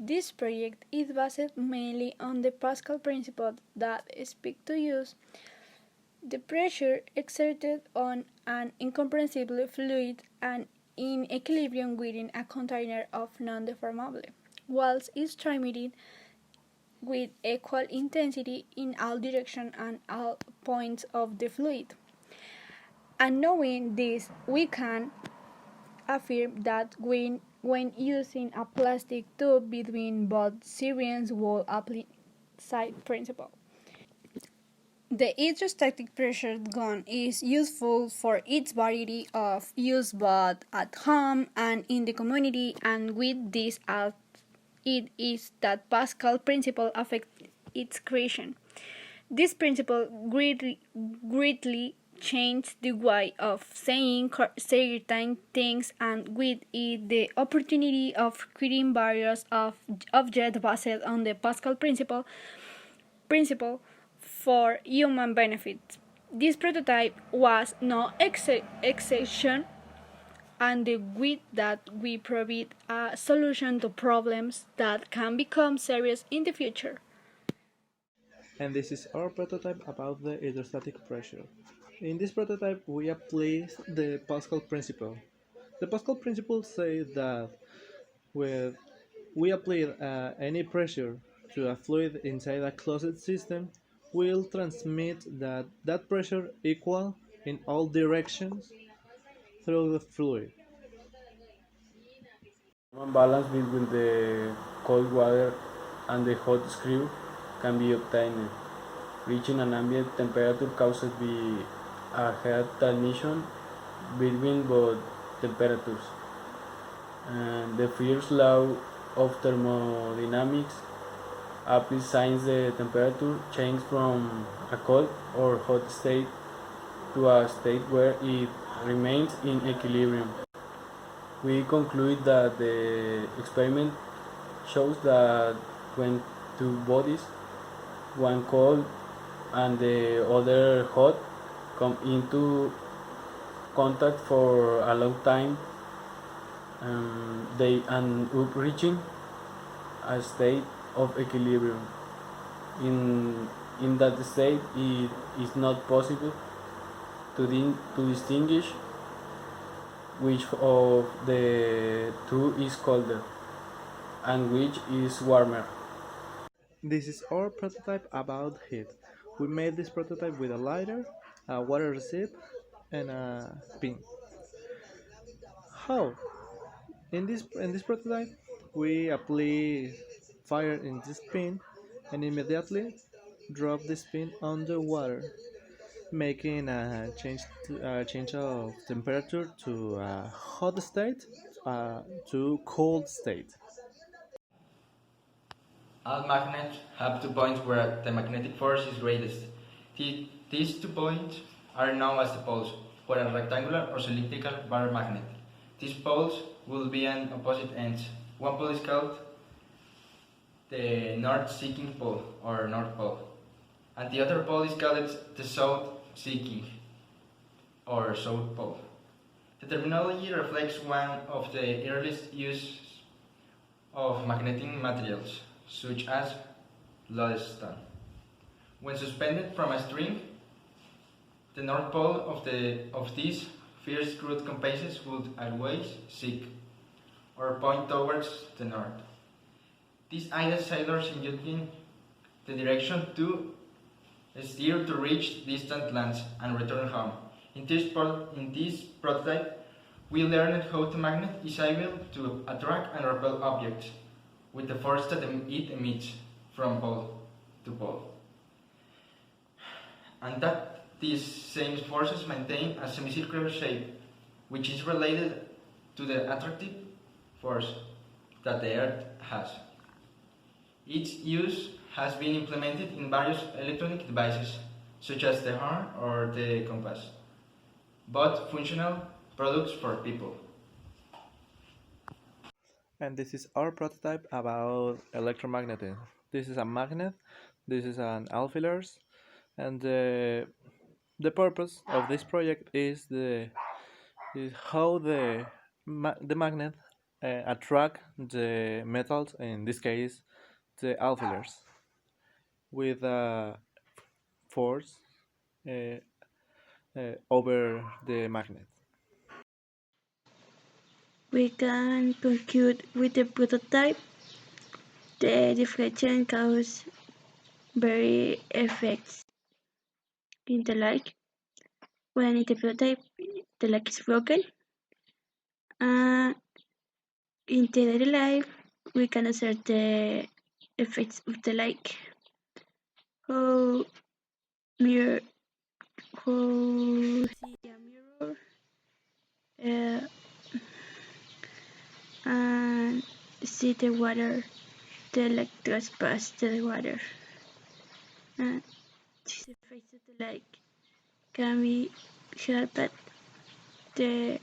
This project is based mainly on the Pascal principle that speaks to use the pressure exerted on an incompressible fluid and in equilibrium within a container of non-deformable, whilst is transmitted with equal intensity in all directions and all points of the fluid. And knowing this, we can affirm that when using a plastic tube between both syringes will apply side principle. The hydrostatic pressure gun is useful for its variety of use both at home and in the community, and with this as it is that Pascal principle affects its creation. This principle greatly changed the way of saying certain things, and with it the opportunity of creating various of objects based on the Pascal principle for human benefit. This prototype was no exception, and with that we provide a solution to problems that can become serious in the future. And this is our prototype about the hydrostatic pressure. In this prototype, we apply the Pascal principle. The Pascal principle says that when we apply any pressure to a fluid inside a closed system, will transmit that pressure equal in all directions through the fluid. One balance between the cold water and the hot screw can be obtained. Reaching an ambient temperature causes a heat transmission between both temperatures. And the first law of thermodynamics applies since the temperature changes from a cold or hot state to a state where it remains in equilibrium. We conclude that the experiment shows that when two bodies, one cold and the other hot, come into contact for a long time, they end up reaching a state of equilibrium. In that state, it is not possible to distinguish which of the two is colder and which is warmer. This is our prototype about heat. We made this prototype with a lighter, a water receipt, and a pin. How? In this prototype, we apply fire in this pin and immediately drop this pin underwater, making a change of temperature to a hot state to cold state. All magnets have two points where the magnetic force is greatest. These 2 points are known as the poles for a rectangular or cylindrical bar magnet. These poles will be on opposite ends. One pole is called the north-seeking pole or north pole, and the other pole is called the south-seeking or south pole. The terminology reflects one of the earliest uses of magnetic materials, such as lodestone. When suspended from a string, the north pole of these first crude compasses would always seek or point towards the north. These aided sailors in judging the direction to steer to reach distant lands and return home. In this prototype, we learned how the magnet is able to attract and repel objects with the force that it emits from pole to pole, and that these same forces maintain a semicircular shape, which is related to the attractive force that the Earth has. Its use has been implemented in various electronic devices, such as the horn or the compass, both functional products for people. And this is our prototype about electromagnetism. This is a magnet, this is an alphalars, and the purpose of this project is how the magnet attract the metals, in this case the alphalers, with a force uh, over the magnet. We can conclude with the prototype. The deflection causes very effects in the light. When in the prototype, the light is broken. In the daily life, we can observe the effects of the light. How mirror, how see a mirror, uh, and see the water, the light trespass the water. And this effect of the light can be helped the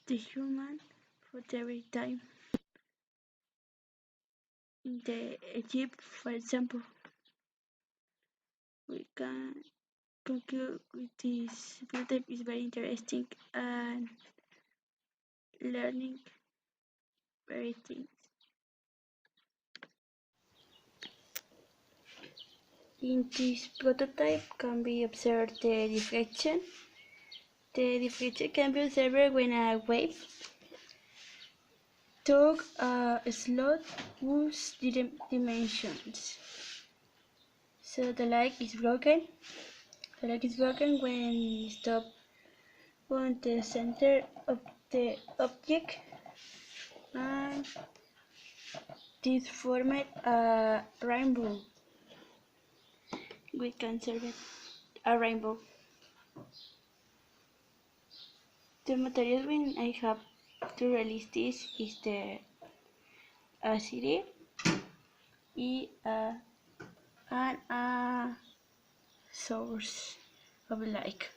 the human for every time. In the Egypt, for example, we can conclude with this prototype is very interesting and learning very things. In this prototype can be observed the deflection. The deflection can be observed when a wave took a slot whose dimensions. So the light is broken. The light is broken when it stops on the center of the object, and this formed a rainbow. We can observe a rainbow. The material when I have to release this is the acid and a source of light.